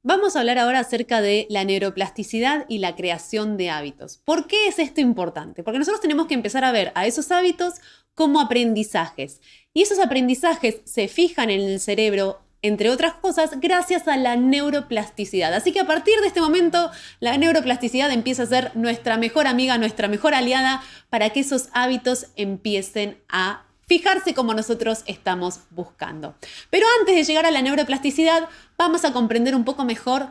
Vamos a hablar ahora acerca de la neuroplasticidad y la creación de hábitos. ¿Por qué es esto importante? Porque nosotros tenemos que empezar a ver a esos hábitos como aprendizajes. Y esos aprendizajes se fijan en el cerebro, entre otras cosas, gracias a la neuroplasticidad. Así que a partir de este momento, la neuroplasticidad empieza a ser nuestra mejor amiga, nuestra mejor aliada para que esos hábitos empiecen a fijarse como nosotros estamos buscando. Pero antes de llegar a la neuroplasticidad, vamos a comprender un poco mejor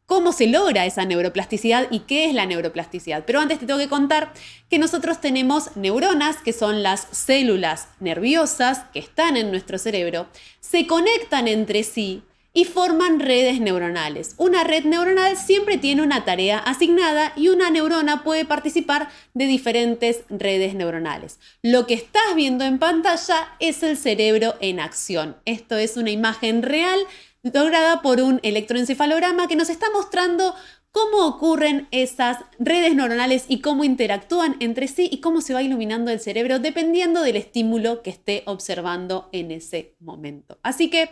cómo se logra esa neuroplasticidad y qué es la neuroplasticidad. Pero antes te tengo que contar que nosotros tenemos neuronas, que son las células nerviosas que están en nuestro cerebro, se conectan entre sí y forman redes neuronales. Una red neuronal siempre tiene una tarea asignada y una neurona puede participar de diferentes redes neuronales. Lo que estás viendo en pantalla es el cerebro en acción. Esto es una imagen real lograda por un electroencefalograma que nos está mostrando cómo ocurren esas redes neuronales y cómo interactúan entre sí y cómo se va iluminando el cerebro dependiendo del estímulo que esté observando en ese momento. Así que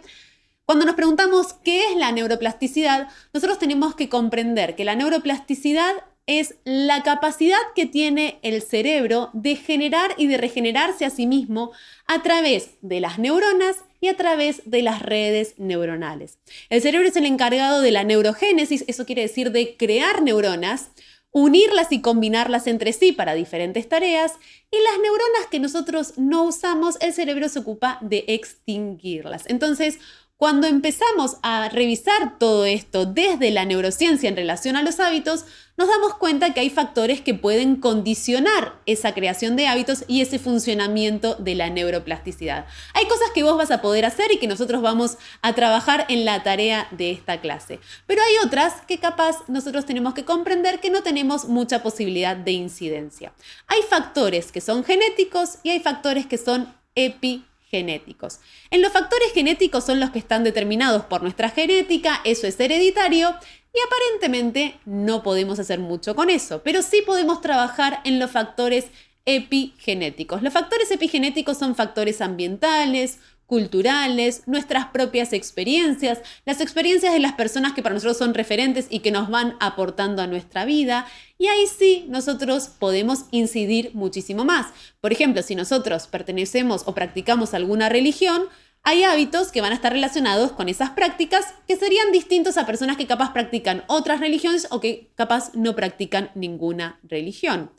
cuando nos preguntamos qué es la neuroplasticidad, nosotros tenemos que comprender que la neuroplasticidad es la capacidad que tiene el cerebro de generar y de regenerarse a sí mismo a través de las neuronas y a través de las redes neuronales. El cerebro es el encargado de la neurogénesis, eso quiere decir de crear neuronas, unirlas y combinarlas entre sí para diferentes tareas, y las neuronas que nosotros no usamos, el cerebro se ocupa de extinguirlas. Entonces, cuando empezamos a revisar todo esto desde la neurociencia en relación a los hábitos, nos damos cuenta que hay factores que pueden condicionar esa creación de hábitos y ese funcionamiento de la neuroplasticidad. Hay cosas que vos vas a poder hacer y que nosotros vamos a trabajar en la tarea de esta clase. Pero hay otras que capaz nosotros tenemos que comprender que no tenemos mucha posibilidad de incidencia. Hay factores que son genéticos y hay factores que son epigenéticos. En los factores genéticos son los que están determinados por nuestra genética, eso es hereditario y aparentemente no podemos hacer mucho con eso, pero sí podemos trabajar en los factores epigenéticos. Los factores epigenéticos son factores ambientales, culturales, nuestras propias experiencias, las experiencias de las personas que para nosotros son referentes y que nos van aportando a nuestra vida. Y ahí sí nosotros podemos incidir muchísimo más. Por ejemplo, si nosotros pertenecemos o practicamos alguna religión, hay hábitos que van a estar relacionados con esas prácticas que serían distintos a personas que capaz practican otras religiones o que capaz no practican ninguna religión.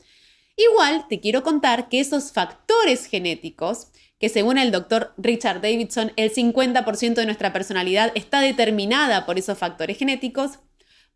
Igual te quiero contar que esos factores genéticos, que según el doctor Richard Davidson, el 50% de nuestra personalidad está determinada por esos factores genéticos,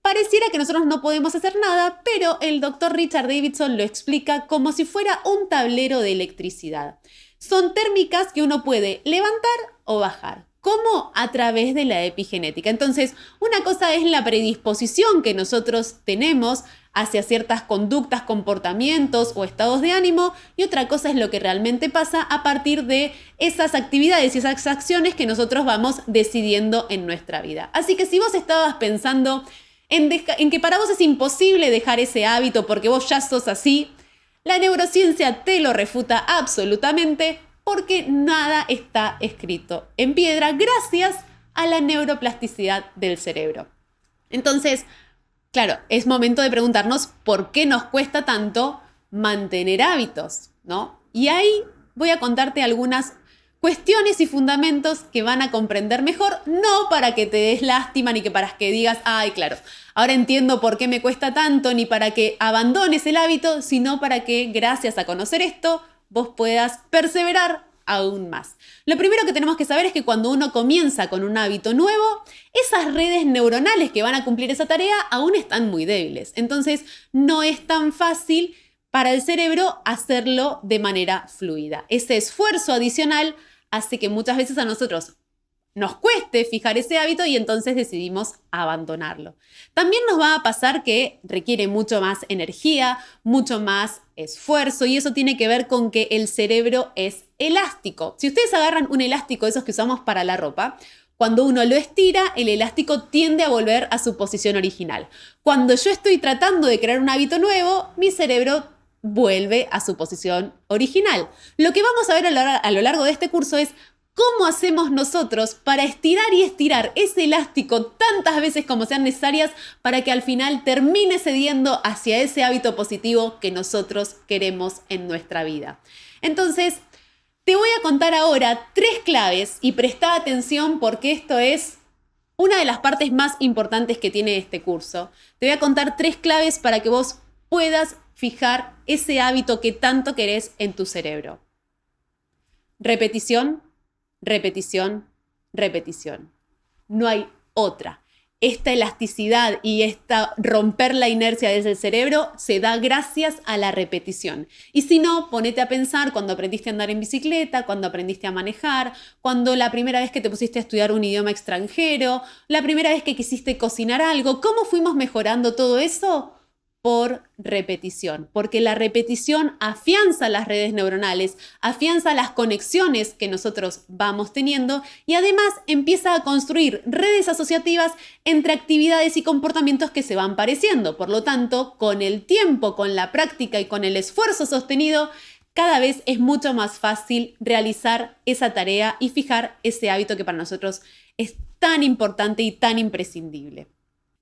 pareciera que nosotros no podemos hacer nada, pero el doctor Richard Davidson lo explica como si fuera un tablero de electricidad. Son térmicas que uno puede levantar o bajar. ¿Cómo? A través de la epigenética. Entonces, una cosa es la predisposición que nosotros tenemos hacia ciertas conductas, comportamientos o estados de ánimo, y otra cosa es lo que realmente pasa a partir de esas actividades y esas acciones que nosotros vamos decidiendo en nuestra vida. Así que si vos estabas pensando en que para vos es imposible dejar ese hábito porque vos ya sos así, la neurociencia te lo refuta absolutamente porque nada está escrito en piedra gracias a la neuroplasticidad del cerebro. Entonces, claro, es momento de preguntarnos por qué nos cuesta tanto mantener hábitos, ¿no? Y ahí voy a contarte algunas cuestiones y fundamentos que van a comprender mejor, no para que te des lástima ni que para que digas, ay, claro, ahora entiendo por qué me cuesta tanto, ni para que abandones el hábito, sino para que, gracias a conocer esto, vos puedas perseverar aún más. Lo primero que tenemos que saber es que cuando uno comienza con un hábito nuevo, esas redes neuronales que van a cumplir esa tarea aún están muy débiles. Entonces, no es tan fácil para el cerebro hacerlo de manera fluida. Ese esfuerzo adicional hace que muchas veces a nosotros nos cueste fijar ese hábito y entonces decidimos abandonarlo. También nos va a pasar que requiere mucho más energía, mucho más esfuerzo, y eso tiene que ver con que el cerebro es elástico. Si ustedes agarran un elástico, esos que usamos para la ropa, cuando uno lo estira, el elástico tiende a volver a su posición original. Cuando yo estoy tratando de crear un hábito nuevo, mi cerebro vuelve a su posición original. Lo que vamos a ver a lo largo de este curso es ¿Cómo hacemos nosotros para estirar y estirar ese elástico tantas veces como sean necesarias para que al final termine cediendo hacia ese hábito positivo que nosotros queremos en nuestra vida? Entonces, te voy a contar ahora 3 claves y presta atención porque esto es una de las partes más importantes que tiene este curso. Te voy a contar 3 claves para que vos puedas fijar ese hábito que tanto querés en tu cerebro. Repetición, repetición, repetición. No hay otra. Esta elasticidad y esta romper la inercia desde el cerebro se da gracias a la repetición. Y si no, ponete a pensar cuando aprendiste a andar en bicicleta, cuando aprendiste a manejar, cuando la primera vez que te pusiste a estudiar un idioma extranjero, la primera vez que quisiste cocinar algo. ¿Cómo fuimos mejorando todo eso? Por repetición, porque la repetición afianza las redes neuronales, afianza las conexiones que nosotros vamos teniendo y además empieza a construir redes asociativas entre actividades y comportamientos que se van pareciendo. Por lo tanto, con el tiempo, con la práctica y con el esfuerzo sostenido, cada vez es mucho más fácil realizar esa tarea y fijar ese hábito que para nosotros es tan importante y tan imprescindible.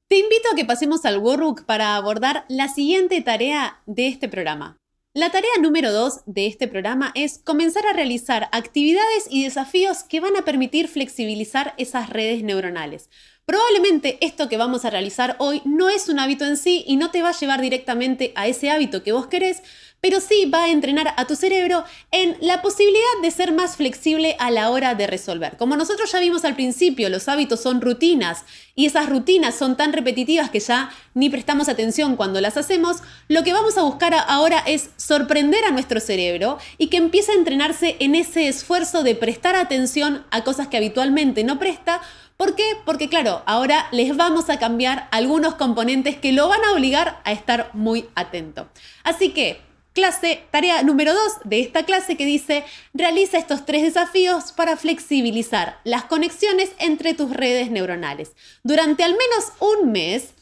Te invito a que pasemos al workbook para abordar la siguiente tarea de este programa. La tarea número 2 de este programa es comenzar a realizar actividades y desafíos que van a permitir flexibilizar esas redes neuronales. Probablemente esto que vamos a realizar hoy no es un hábito en sí y no te va a llevar directamente a ese hábito que vos querés, pero sí va a entrenar a tu cerebro en la posibilidad de ser más flexible a la hora de resolver. Como nosotros ya vimos al principio, los hábitos son rutinas y esas rutinas son tan repetitivas que ya ni prestamos atención cuando las hacemos. Lo que vamos a buscar ahora es sorprender a nuestro cerebro y que empiece a entrenarse en ese esfuerzo de prestar atención a cosas que habitualmente no presta. ¿Por qué? Porque claro, ahora les vamos a cambiar algunos componentes que lo van a obligar a estar muy atento. Así que tarea número 2 de esta clase que dice: realiza estos 3 desafíos para flexibilizar las conexiones entre tus redes neuronales. Durante al menos un mes,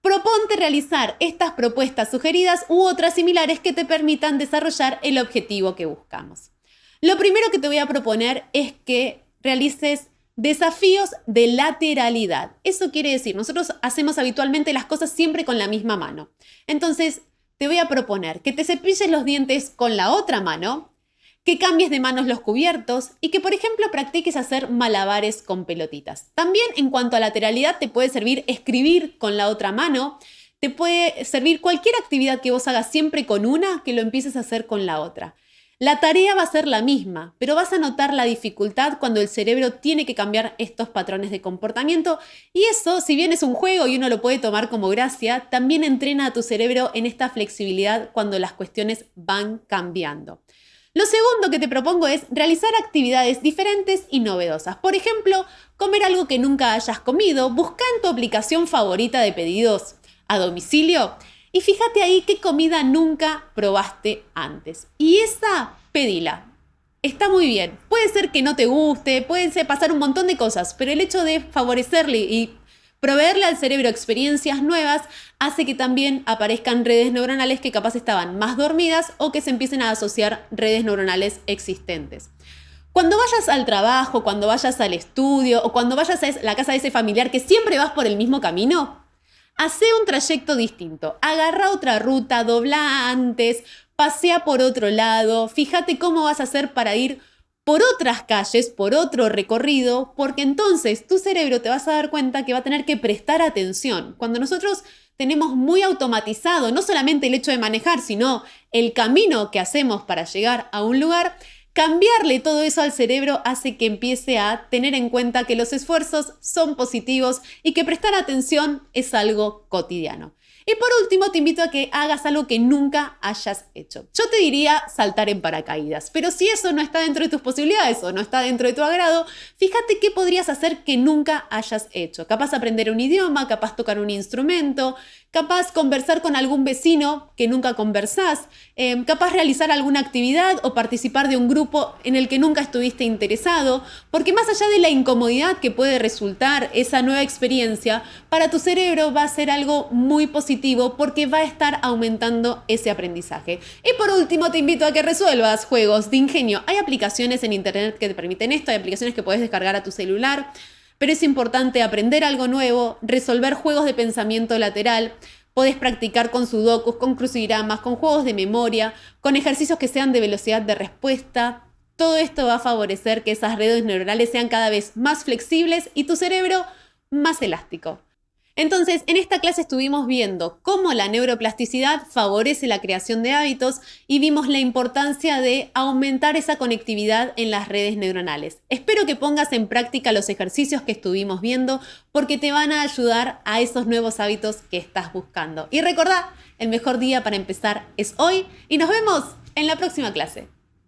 proponte realizar estas propuestas sugeridas u otras similares que te permitan desarrollar el objetivo que buscamos. Lo primero que te voy a proponer es que realices desafíos de lateralidad. Eso quiere decir, nosotros hacemos habitualmente las cosas siempre con la misma mano. Entonces, te voy a proponer que te cepilles los dientes con la otra mano, que cambies de manos los cubiertos y que, por ejemplo, practiques hacer malabares con pelotitas. También, en cuanto a lateralidad, te puede servir escribir con la otra mano, te puede servir cualquier actividad que vos hagas siempre con una, que lo empieces a hacer con la otra. La tarea va a ser la misma, pero vas a notar la dificultad cuando el cerebro tiene que cambiar estos patrones de comportamiento y eso, si bien es un juego y uno lo puede tomar como gracia, también entrena a tu cerebro en esta flexibilidad cuando las cuestiones van cambiando. Lo segundo que te propongo es realizar actividades diferentes y novedosas. Por ejemplo, comer algo que nunca hayas comido, busca en tu aplicación favorita de pedidos a domicilio y fíjate ahí qué comida nunca probaste antes. Y esa, pedila. Está muy bien. Puede ser que no te guste, pueden pasar un montón de cosas, pero el hecho de favorecerle y proveerle al cerebro experiencias nuevas hace que también aparezcan redes neuronales que capaz estaban más dormidas o que se empiecen a asociar redes neuronales existentes. Cuando vayas al trabajo, cuando vayas al estudio o cuando vayas a la casa de ese familiar que siempre vas por el mismo camino, hacé un trayecto distinto, agarra otra ruta, dobla antes, pasea por otro lado, fíjate cómo vas a hacer para ir por otras calles, por otro recorrido, porque entonces tu cerebro te vas a dar cuenta que va a tener que prestar atención. Cuando nosotros tenemos muy automatizado no solamente el hecho de manejar, sino el camino que hacemos para llegar a un lugar, cambiarle todo eso al cerebro hace que empiece a tener en cuenta que los esfuerzos son positivos y que prestar atención es algo cotidiano. Y por último, te invito a que hagas algo que nunca hayas hecho. Yo te diría saltar en paracaídas, pero si eso no está dentro de tus posibilidades o no está dentro de tu agrado, fíjate qué podrías hacer que nunca hayas hecho. Capaz aprender un idioma, capaz tocar un instrumento, capaz conversar con algún vecino que nunca conversás, capaz realizar alguna actividad o participar de un grupo en el que nunca estuviste interesado, porque más allá de la incomodidad que puede resultar esa nueva experiencia, para tu cerebro va a ser algo muy positivo porque va a estar aumentando ese aprendizaje. Y por último, te invito a que resuelvas juegos de ingenio. Hay aplicaciones en internet que te permiten esto, hay aplicaciones que puedes descargar a tu celular. Pero es importante aprender algo nuevo, resolver juegos de pensamiento lateral. Podés practicar con sudokus, con crucigramas, con juegos de memoria, con ejercicios que sean de velocidad de respuesta. Todo esto va a favorecer que esas redes neuronales sean cada vez más flexibles y tu cerebro más elástico. Entonces, en esta clase estuvimos viendo cómo la neuroplasticidad favorece la creación de hábitos y vimos la importancia de aumentar esa conectividad en las redes neuronales. Espero que pongas en práctica los ejercicios que estuvimos viendo porque te van a ayudar a esos nuevos hábitos que estás buscando. Y recordá, el mejor día para empezar es hoy y nos vemos en la próxima clase.